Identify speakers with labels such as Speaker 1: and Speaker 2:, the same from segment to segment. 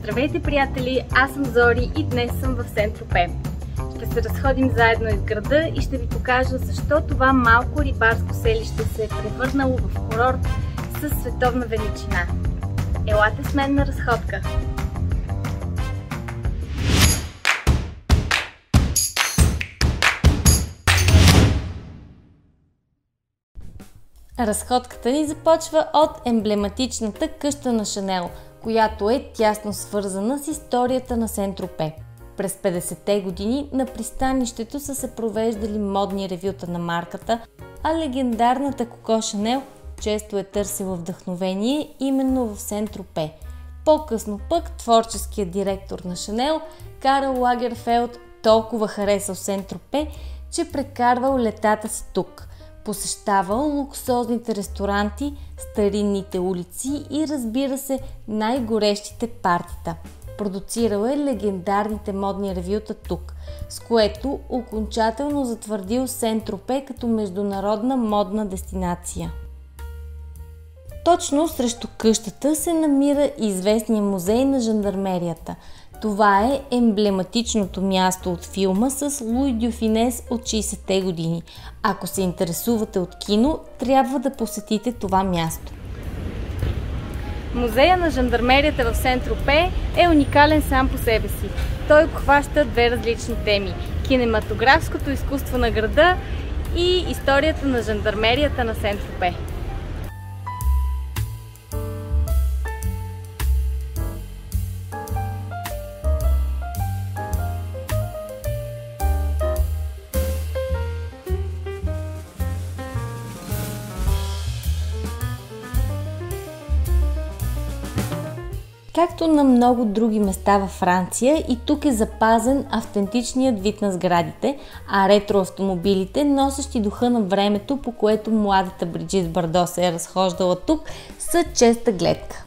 Speaker 1: Здравейте, приятели! Аз съм Зори и днес съм в Сент-Тропе. Ще се разходим заедно из града и ще ви покажа защо това малко рибарско селище се е превърнало в курорт със световна величина. Елате с мен на разходка! Разходката ни започва от емблематичната къща на Шанел, която е тясно свързана с историята на Сент-Тропе. През 50-те години на пристанището са се провеждали модни ревюта на марката, а легендарната Коко Шанел често е търсила вдъхновение именно в Сент-Тропе. По-късно пък творческият директор на Шанел, Карл Лагерфелд, толкова харесал Сент-Тропе, че прекарвал летата си тук. Посещавал луксозните ресторанти, старинните улици и, разбира се, най-горещите партита. Продуцирал е легендарните модни ревюта тук, с което окончателно затвърдил Сент-Тропе като международна модна дестинация. Точно срещу къщата се намира известния музей на жандармерията. Това е емблематичното място от филма с Луи Дю Финес от 60-те години. Ако се интересувате от кино, трябва да посетите това място. Музея на жандармерията в Сент-Тропе е уникален сам по себе си. Той обхваща две различни теми – кинематографското изкуство на града и историята на жандармерията на Сент-Тропе. Както на много други места във Франция, и тук е запазен автентичният вид на сградите, а ретроавтомобилите, носещи духа на времето, по което младата Бриджит Бардо се е разхождала тук, са честа гледка.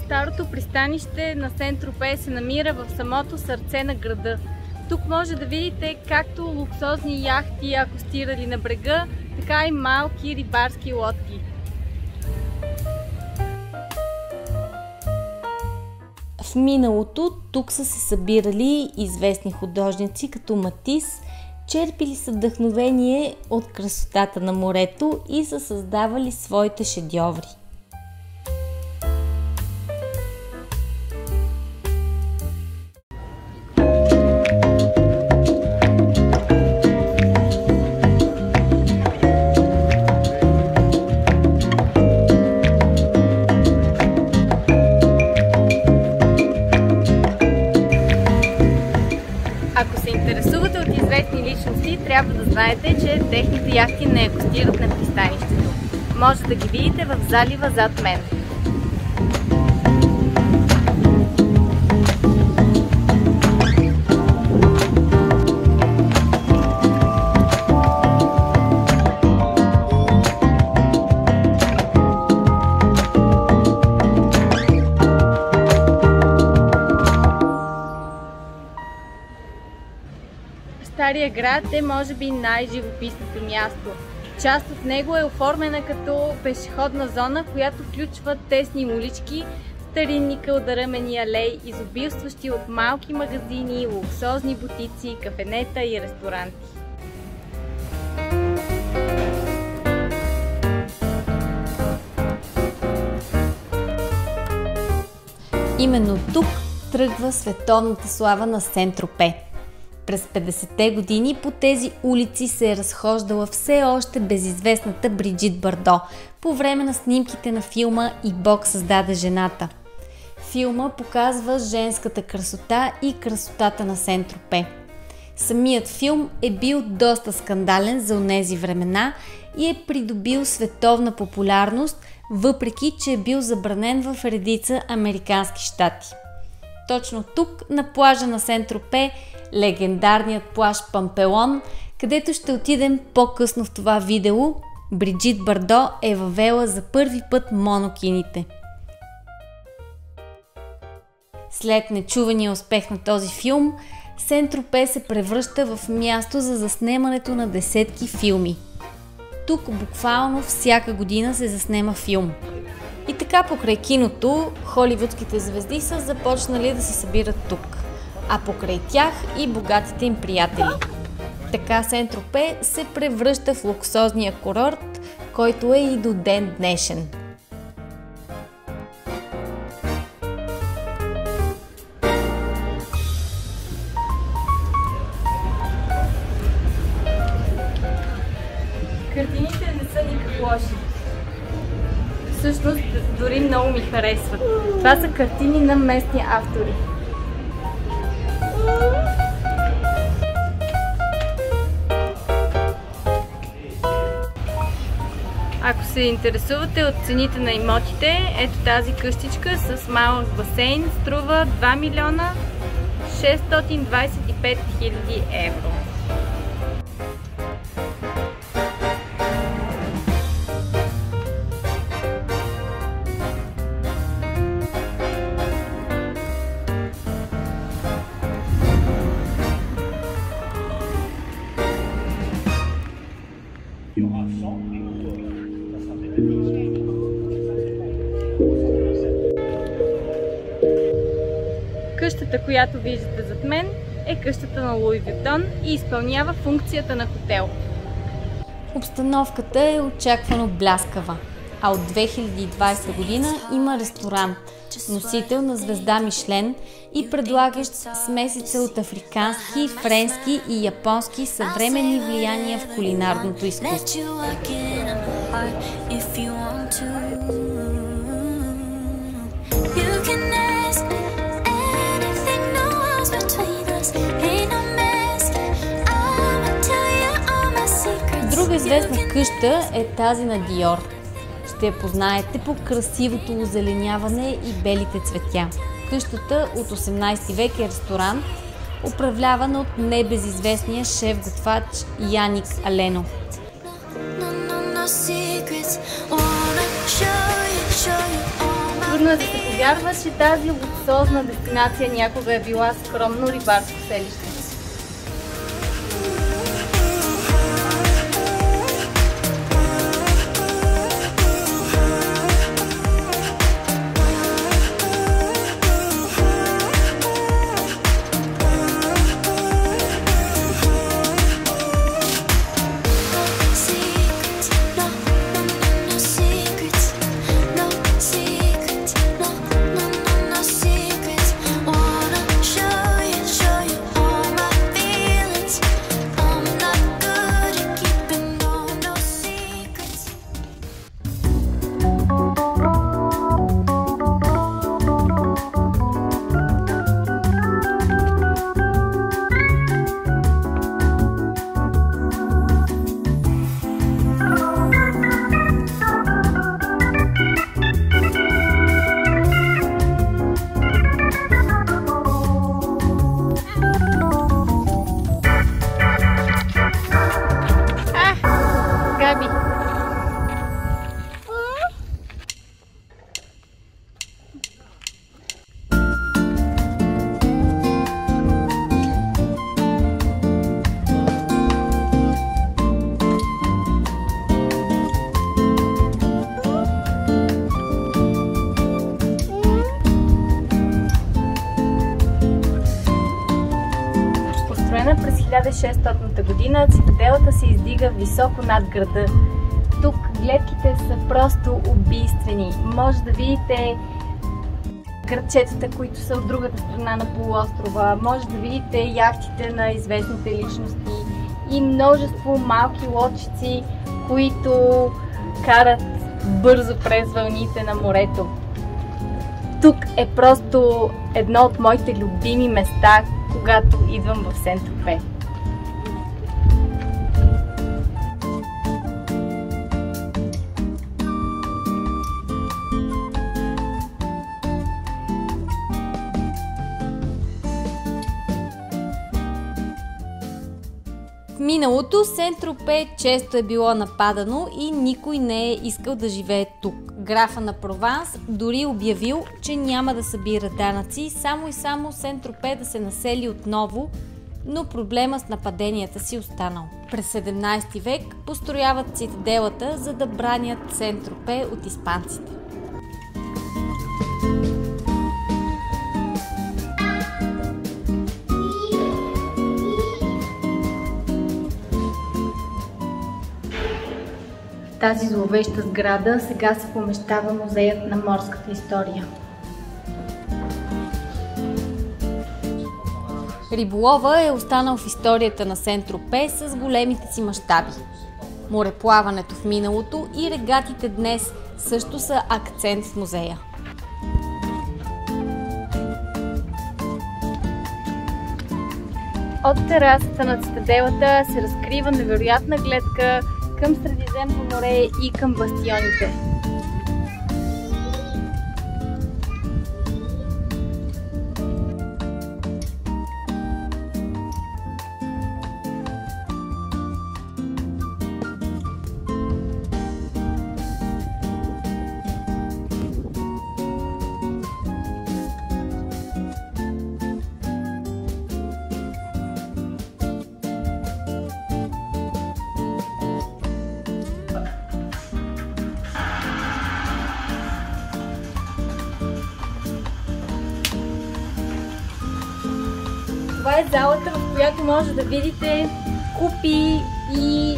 Speaker 1: Старото пристанище на Сент-Тропе се намира в самото сърце на града. Тук може да видите както луксозни яхти акостирали на брега, така и малки рибарски лодки. В миналото тук са се събирали известни художници като Матис, черпили са вдъхновение от красотата на морето и са създавали своите шедьоври. Ако се интересувате от известни личности, трябва да знаете, че техните яхти не акостират на пристанището. Може да ги видите в залива зад мен. Стария град е може би най-живописното място. Част от него е оформена като пешеходна зона, която включва тесни улички, старинни кълдаръмени алеи, изобилстващи от малки магазини, луксозни бутици, кафенета и ресторанти. Именно тук тръгва световната слава на Сент-Тропе. През 50-те години по тези улици се е разхождала все още безизвестната Бриджит Бардо по време на снимките на филма "И Бог създаде жената". Филма показва женската красота и красотата на Сент-Тропе. Самият филм е бил доста скандален за онези времена и е придобил световна популярност, въпреки че е бил забранен в редица американски щати. Точно тук, на плажа на Сент-Тропе, легендарният плаж Пампелон, където ще отидем по-късно в това видео, Бриджит Бардо е въвела за първи път монокините. След нечувания успех на този филм, Сент-Тропе се превръща в място за заснемането на десетки филми. Тук буквално всяка година се заснема филм. И така покрай киното, холивудските звезди са започнали да се събират тук, а покрай тях и богатите им приятели. Така Сент-Тропе се превръща в луксозния курорт, който е и до ден днешен. Картините не са никак лоши. Всъщност, дори много ми харесват. Това са картини на местни автори. Ако се интересувате от цените на имотите, ето тази къщичка с малък басейн струва 2 милиона 625 хиляди евро. Къщата, която виждате зад мен, е къщата на Луи Вютон и изпълнява функцията на хотел. Обстановката е очаквано бляскава, а от 2020 година има ресторант, носител на звезда Мишлен и предлагащ смесица от африкански, френски и японски съвременни влияния в кулинарното изкуство. Друга известна къща е тази на Диор. Ще я познаете по красивото озеленяване и белите цветя. Къщата от 18 век е ресторант, управляван от небезизвестния шеф-готвач Яник Алено. Трудно е да се повярва, че тази луксозна дестинация някога е била скромно рибарско селище. През 1600 година цитаделата се издига високо над града. Тук гледките са просто убийствени. Може да видите градчетата, които са от другата страна на полуострова. Може да видите яхтите на известните личности и множество малки лодчици, които карат бързо през вълните на морето. Тук е просто едно от моите любими места, когато идвам в Сен-Тропе. В миналото Сен-Тропе често е било нападано и никой не е искал да живее тук. Графа на Прованс дори обявил, че няма да събира данъци, само и само Сен-Тропе да се насели отново, но проблема с нападенията си останал. През 17 век построяват цитаделата, за да бранят Сен-Тропе от испанците. В тази зловеща сграда сега се помещава музеят на морската история. Риболова е останал в историята на Сен-Тропе с големите си мащаби. Мореплаването в миналото и регатите днес също са акцент в музея. От терасата на цитаделата се разкрива невероятна гледка към Средиземно море и към бастионите. Това е залата, в която може да видите купи и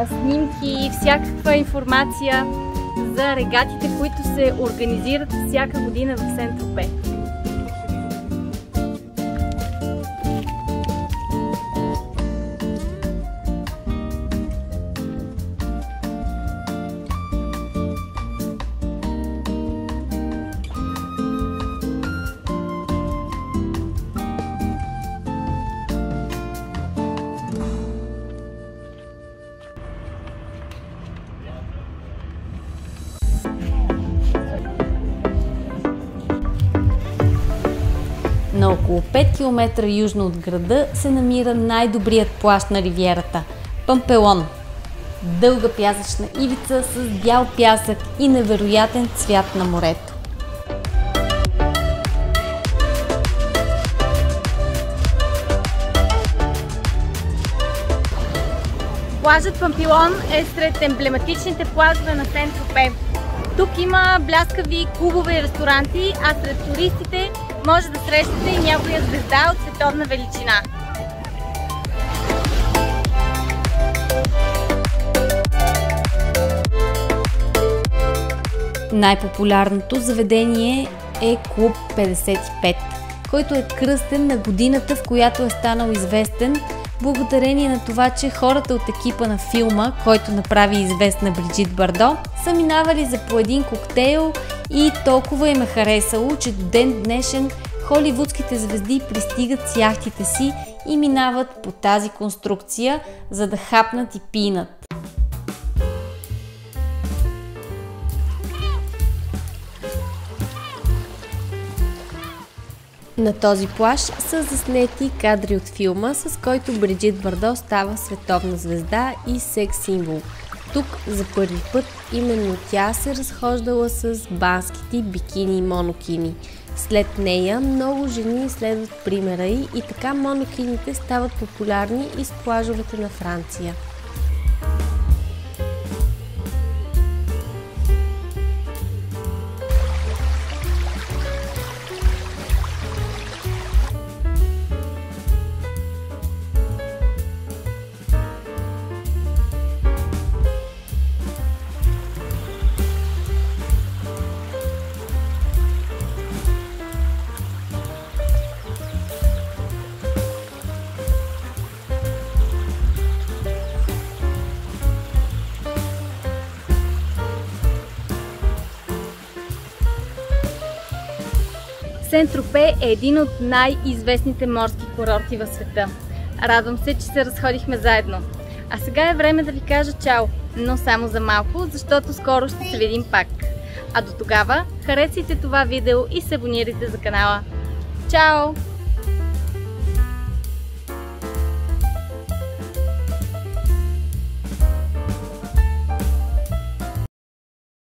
Speaker 1: снимки, всякаква информация за регатите, които се организират всяка година в Сен-Тропе. На около 5 км южно от града се намира най-добрият плаж на ривиерата – Пампелон. Дълга пясъчна ивица с бял пясък и невероятен цвят на морето. Плажът Пампелон е сред емблематичните плажове на Сен-Тропе. Тук има бляскави клубове и ресторанти, а сред туристите може да срещате и някоя звезда от световна величина. Най-популярното заведение е Клуб 55, който е кръстен на годината, в която е станал известен, благодарение на това, че хората от екипа на филма, който направи известна Бриджит Бардо, са минавали за по един коктейл и толкова им е харесало, че до ден днешен холивудските звезди пристигат с яхтите си и минават по тази конструкция, за да хапнат и пинат. На този плаж са заснети кадри от филма, с който Бриджит Бардо става световна звезда и секс символ. Тук за първи път именно тя се разхождала с банските бикини и монокини. След нея много жени следват примера ѝ и така монокините стават популярни из плажовете на Франция. Сен-Тропе е един от най-известните морски курорти в света. Радвам се, че се разходихме заедно. А сега е време да ви кажа чао, но само за малко, защото скоро ще се видим пак. А до тогава харесайте това видео и се абонирайте за канала. Чао!